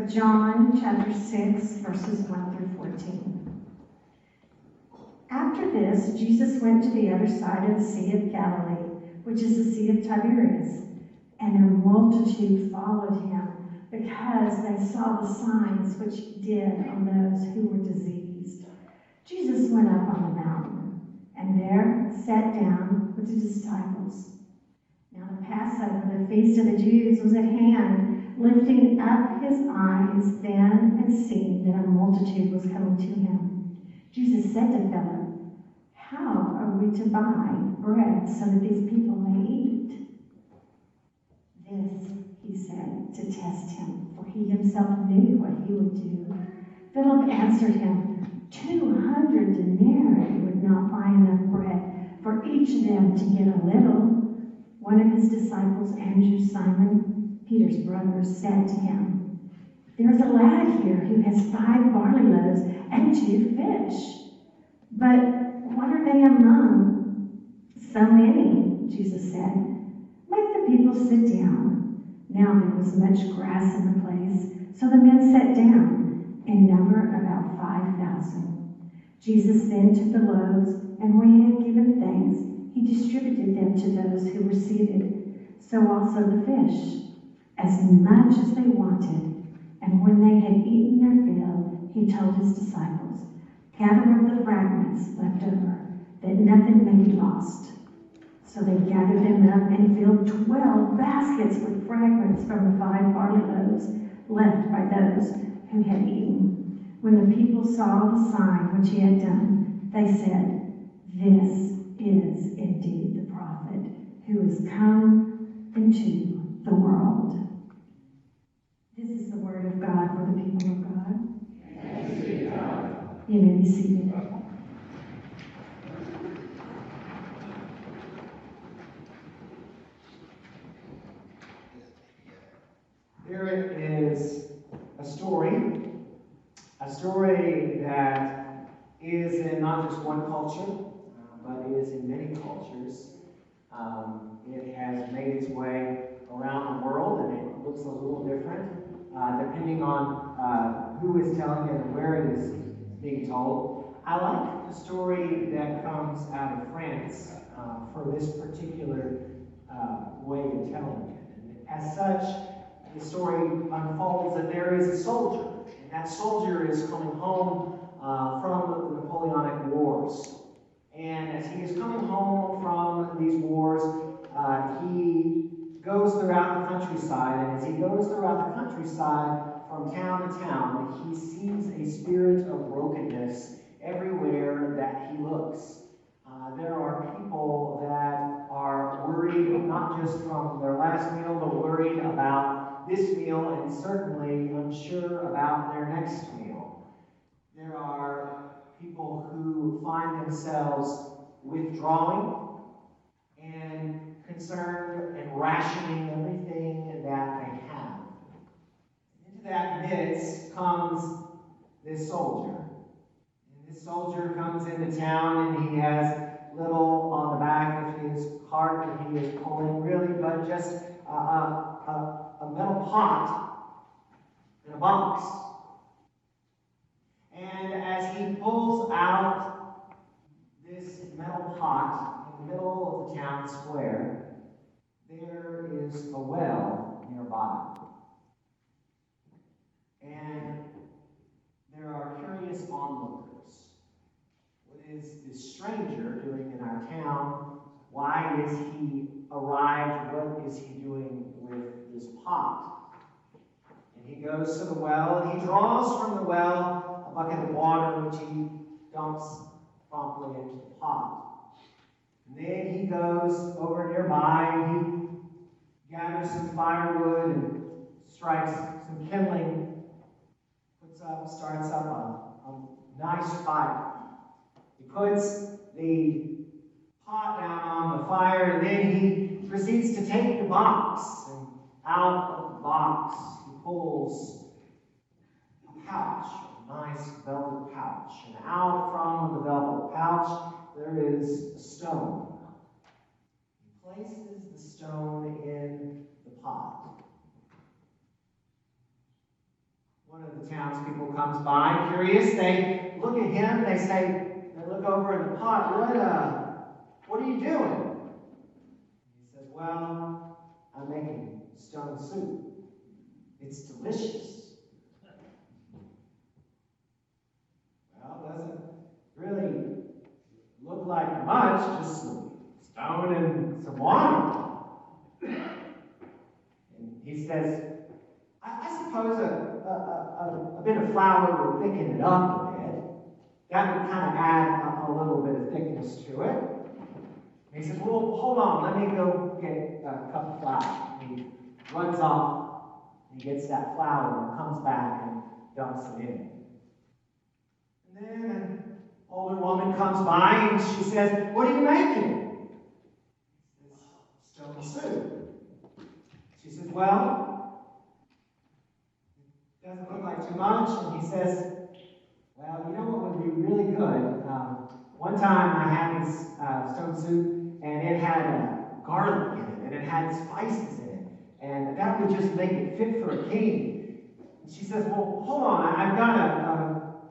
John chapter 6, verses 1 through 14. After this, Jesus went to the other side of the Sea of Galilee, which is the Sea of Tiberias, and a multitude followed him, because they saw the signs which he did on those who were diseased. Jesus went up on the mountain, and there sat down with the disciples. Now the Passover, the feast of the Jews, was at hand. Lifting up his eyes then and seeing that a multitude was coming to him, Jesus said to Philip, "How are we to buy bread so that these people may eat?" This he said to test him, for he himself knew what he would do. Philip answered him, 200 denarii would not buy enough bread for each of them to get a little. One of his disciples, Andrew, Simon, Peter's brother, said to him, "There is a lad here who has 5 barley loaves and 2 fish. But what are they among so many?" Jesus said, "Make the people sit down." Now there was much grass in the place, so the men sat down, in number about 5,000. Jesus then took the loaves, and when he had given thanks, he distributed them to those who were seated, so also the fish, as much as they wanted. And when they had eaten their fill, he told his disciples, "Gather up the fragments left over, that nothing may be lost." So they gathered them up and filled 12 baskets with fragments from the 5 barley loaves left by those who had eaten. When the people saw the sign which he had done, they said, "This is indeed the prophet who is come into the world." This is the word of God for the people of God. Thanks be to God. You may be seated. Here is a story that is in not just one culture, but is in many cultures. It has made its way around the world, and it looks a little different depending on who is telling it and where it is being told. I like the story that comes out of France for this particular way of telling it. And as such, the story unfolds that there is a soldier, and that soldier is coming home from the Napoleonic Wars. And as he is coming home from these wars, he goes throughout the countryside, and as he goes throughout the countryside from town to town, he sees a spirit of brokenness everywhere that he looks. There are people that are worried not just from their last meal, but worried about this meal, and certainly unsure about their next meal. There are people who find themselves withdrawing and concerned and rationing everything that they have. Into that midst comes this soldier. And this soldier comes into town, and he has little on the back of his cart that he is pulling, really, but just a metal pot in a box. And as he pulls out this metal pot in the middle of the town square, there is a well nearby. And there are curious onlookers. What is this stranger doing in our town? Why is he arrived? What is he doing with this pot? And he goes to the well, and he draws from the well a bucket of water, which he dumps promptly into the pot. And then he goes over nearby, and he gathers some firewood and strikes some kindling, starts up a nice fire. He puts the pot down on the fire, and then he proceeds to take the box. And out of the box, he pulls a pouch, a nice velvet pouch. And out from the velvet pouch, there is a stone. He places the stone in the pot. One of the townspeople comes by, curious. They look at him. They look over in the pot. What are you doing? He says, well, I'm making stone soup. It's delicious. Well, it doesn't really look like much, just some stone and some water. And he says, I suppose a bit of flour would thicken it up a bit. That would kind of add a little bit of thickness to it. And he says, well, hold on, let me go get a cup of flour. And he runs off, and he gets that flour and comes back and dumps it in. And then an older woman comes by and she says, what are you making? He says, stone soup. She says, well, it doesn't look like too much. And he says, well, you know what would be really good? One time I had this stone soup, and it had garlic in it, and it had spices in it, and that would just make it fit for a king. And she says, well, hold on, I've got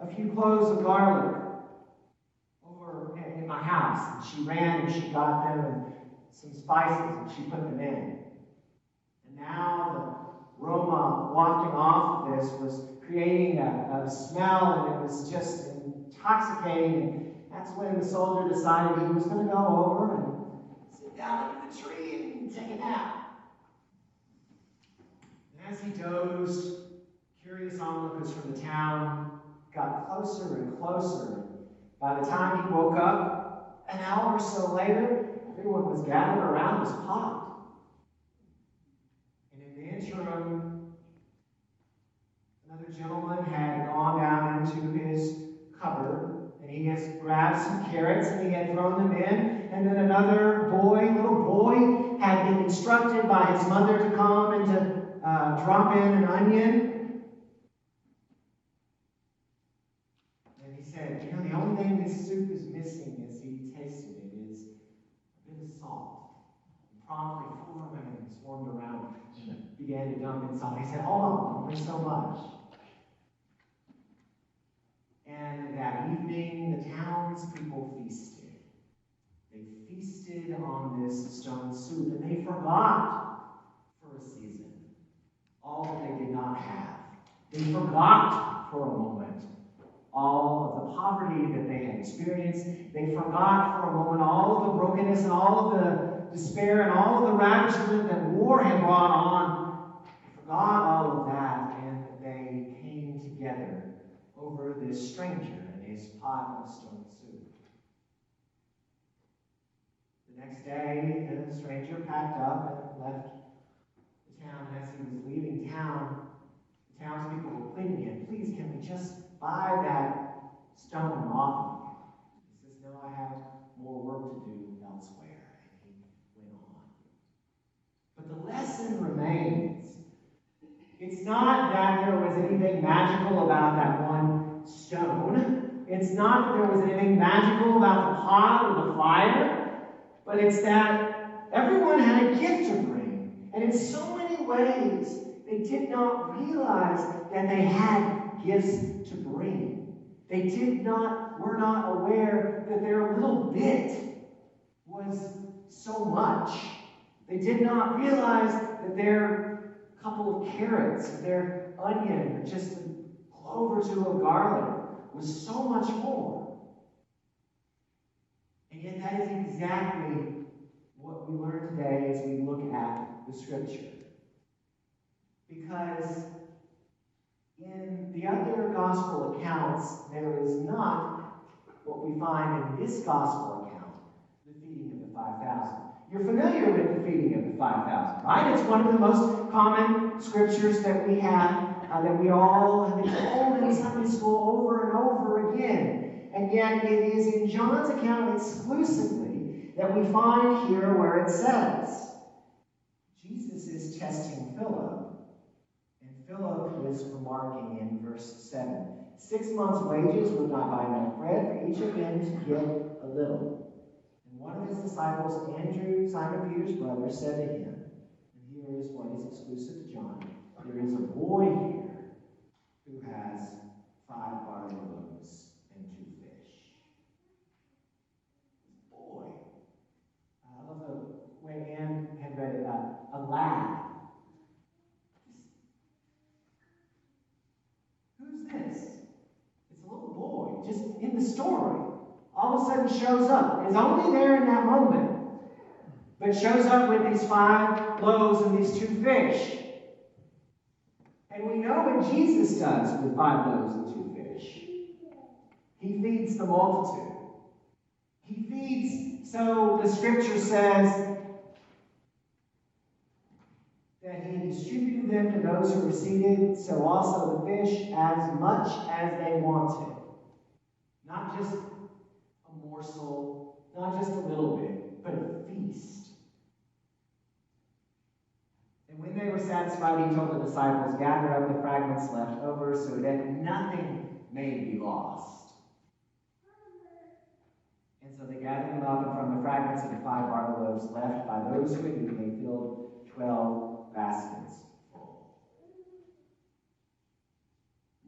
a few cloves of garlic over in my house. And she ran and she got them, and some spices, and she put them in. And now the aroma wafting off of this was creating a smell, and it was just intoxicating. And that's when the soldier decided he was going to go over and sit down under the tree and take a nap. And as he dozed, curious onlookers from the town got closer and closer. By the time he woke up, an hour or so later, everyone was gathered around his pot. And in the interim, another gentleman had gone down into his cupboard, and he has grabbed some carrots and he had thrown them in. And then another little boy, had been instructed by his mother to come and to drop in an onion. And he said, you know, the only thing this soup is missing as he tasted it is a bit of salt. And promptly 4 women swarmed around and began to dump inside. He said, hold on, only so much. And that evening, the townspeople feasted. They feasted on this stone soup, and they forgot for a season all that they did not have. They forgot for a moment all of the poverty that they had experienced. They forgot for a moment all of the brokenness and all of the despair and all of the ravishment that war had brought on. They forgot all of that, and they came together over this stranger and his pot of stone soup. The next day, the stranger packed up and left the town. As he was leaving town, the townspeople were pleading him, please, can we just buy that stone off of you? He says, no, I have more work to do elsewhere. And he went on. But the lesson remains. It's not that there was anything magical about that one stone. It's not that there was anything magical about the pot or the fire. But it's that everyone had a gift to bring. And in so many ways, they did not realize that they had gifts to bring. They were not aware that their little bit was so much. They did not realize that their couple of carrots, their onion, or just a clove or two of garlic was so much more. And yet that is exactly what we learn today as we look at the Scripture. Because in the other gospel accounts, there is not what we find in this gospel account, the feeding of the 5,000. You're familiar with the feeding of the 5,000, right? It's one of the most common scriptures that we have, that we all have been told in Sunday school over and over again. And yet it is in John's account exclusively that we find here where it says, Jesus is testing Philip. And Philip is remarking in verse 7, 6 months' wages would not buy enough bread for each of them to get a little. And one of his disciples, Andrew, Simon Peter's brother, said to him, and here is what is exclusive to John, there is a boy here who has 5 barley loaves and 2 fish? Boy. I love the way Anne had read it, a lad. Who's this? It's a little boy, just in the story. All of a sudden shows up. Is only there in that moment, but shows up with these 5 loaves and these 2 fish. And we know what Jesus does with 5 loaves and 2 fish. He feeds the multitude. He feeds, so the scripture says that he distributed them to those who were seated, so also the fish as much as they wanted. Not just a morsel, not just a little bit, but a feast. And when they were satisfied, he told the disciples, gather up the fragments left over so that nothing may be lost. And so they gathered them up, and from the fragments of the 5 barley loaves left by those who had eaten, they filled 12 baskets full.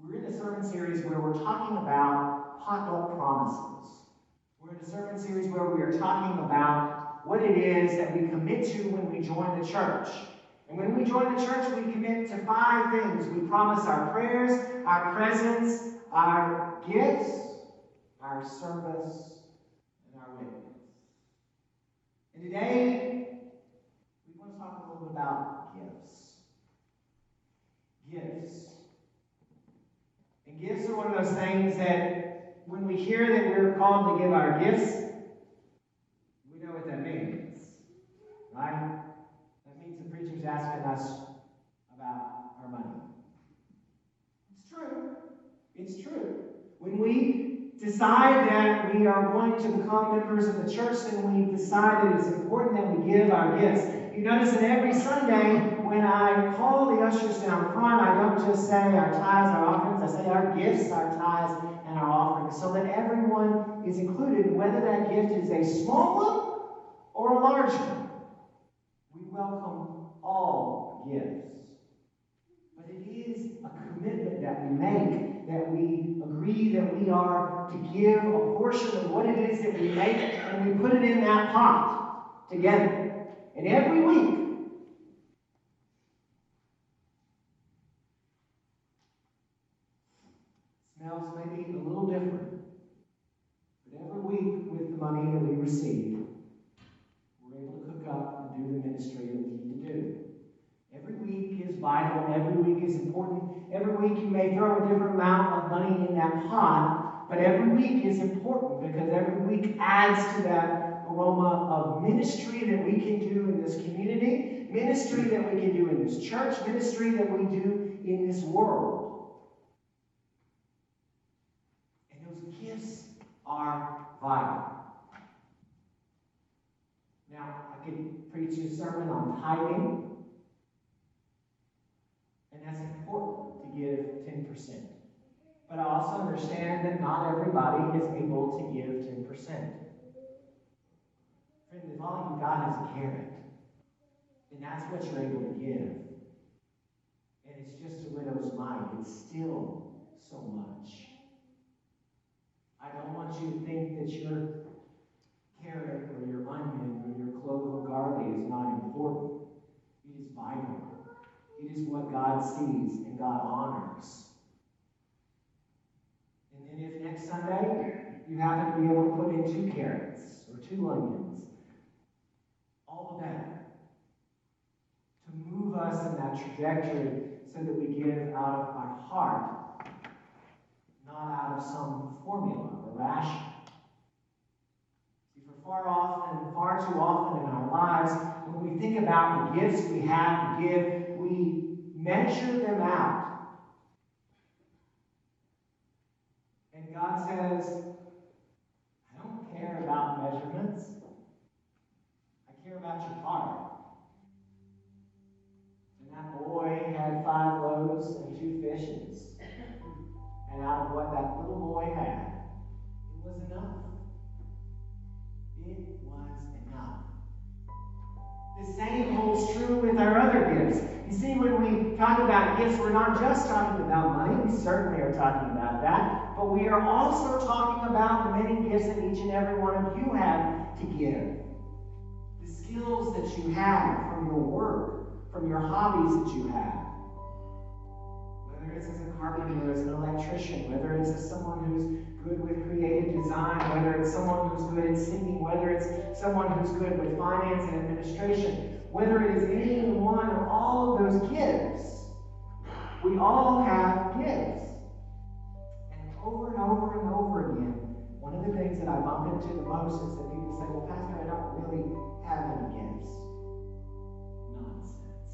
We're in a sermon series where we're talking about potluck promises. We're in a sermon series where we are talking about what it is that we commit to when we join the church. And when we join the church, we commit to 5 things. We promise our prayers, our presence, our gifts, our service, and our witness. And today, we want to talk a little bit about gifts. Gifts. And gifts are one of those things that when we hear that we're called to give our gifts, we know what that means. Right? That means the preacher's asking us about our money. It's true. It's true. When we decide that we are going to become members of the church, then we decide that it's important that we give our gifts. You notice that every Sunday, when I call the ushers down front, I don't just say our tithes, our offerings, I say our gifts, our tithes, and our offerings, so that everyone is included, whether that gift is a small one or a large one. We welcome all gifts. But it is a commitment that we make, that we agree that we are to give a portion of what it is that we make, and we put it in that pot together. And every week, smells maybe a little different, but every week with the money that we receive, we're able to cook up and do the ministry that we need to do. Every week is vital. Every week is important. Every week you may throw a different amount of money in that pot, but every week is important because every week adds to that aroma of ministry that we can do in this community, ministry that we can do in this church, ministry that we do in this world. And those gifts are vital. Now, I could preach a sermon on tithing, and that's important to give 10%. But I also understand that not everybody is able to give 10%. Friend, if all you got is a carrot, then that's what you're able to give. And it's just a widow's mite. It's still so much. I don't want you to think that your carrot or your onion or your clove of garlic is not important. It is vital. It is what God sees and God honors. And then if next Sunday you happen to be able to put in 2 carrots or 2 onions, all the better. To move us in that trajectory so that we give out of our heart, not out of some formula or ration. See, for far too often in our lives, when we think about the gifts we have to give, we measure them out. And God says, I don't care about measurements. I care about your heart. And that boy had 5 loaves and 2 fishes. And out of what that little boy had, it was enough. It was enough. The same holds true with our other gifts. You see, when we talk about gifts, we're not just talking about money. We certainly are talking about that. But we are also talking about the many gifts that each and every one of you have to give. The skills that you have from your work, from your hobbies that you have. Whether it's as a carpenter, as an electrician, whether it's as someone who's good with creative design, whether it's someone who's good at singing, whether it's someone who's good with finance and administration, whether it is any one or all of those gifts, we all have gifts. And over and over again, one of the things that I bump into the most is that people say, well, Pastor, I don't really have any gifts. Nonsense.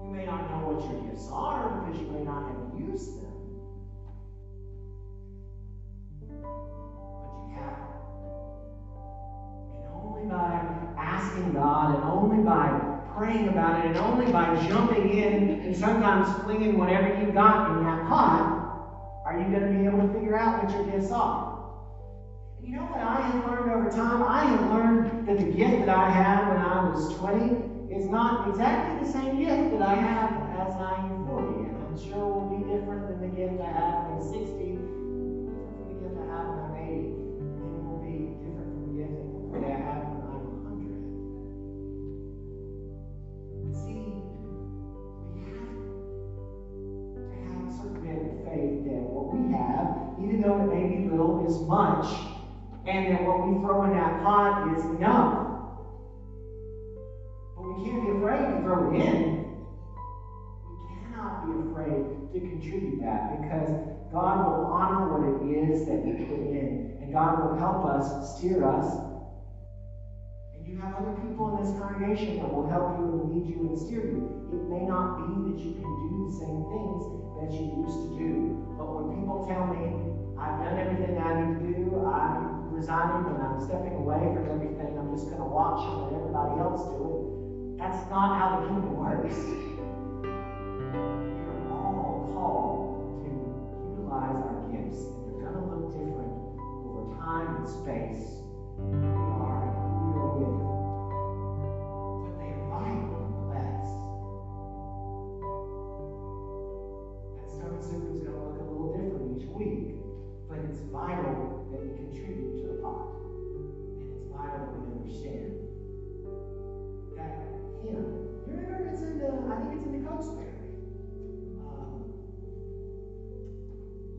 You may not know what your gifts are because you may not have used them. But you have them. And only by asking God, and only by praying about it, and only by jumping in and sometimes flinging whatever you've got in that pot, are you going to be able to figure out what your gifts are. And you know what I have learned over time? I have learned that the gift that I had when I was 20 is not exactly the same gift that I have as I am 40. And I'm sure will be different than the gift I have when I'm 60, different from the gift I have when I'm 80, and it will be different from the gift that I have when I'm 100. But see, we have to have a certain bit of faith that what we have, even though it may be little, is much, and that what we throw in that pot is enough. But we can't be afraid to throw it in. We cannot be afraid to contribute that, because God will honor what it is that we put in, and God will help us, steer us. And you have other people in this congregation that will help you and lead you and steer you. It may not be that you can do the same things that you used to do, but when people tell me, I've done everything I need to do, I'm resigning and I'm stepping away from everything, I'm just going to watch and let everybody else do it, that's not how the kingdom works. We are all called to utilize our gifts, and they're going to look different over time and space. Who we are and who we are with. But they are vital nonetheless. That stone soup is going to look a little different each week, but it's vital that we contribute to the pot. And it's vital that we understand that hymn. You remember it's in the, I think it's in the Cokesbury.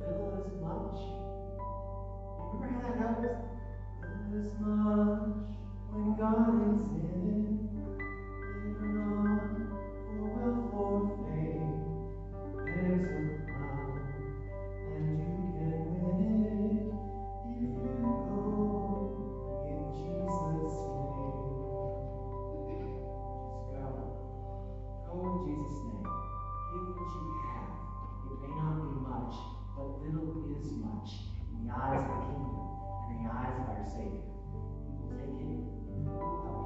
Little is much. You remember how that goes? Little is much when God is in it. Labor not for wealth or fame. There's a crown, and you can win it if you go in Jesus' name. Just go. Go in Jesus' name. Give what you have. It may not be much, but little is much in the eyes of the kingdom and the eyes of our Savior. He will take it. He will help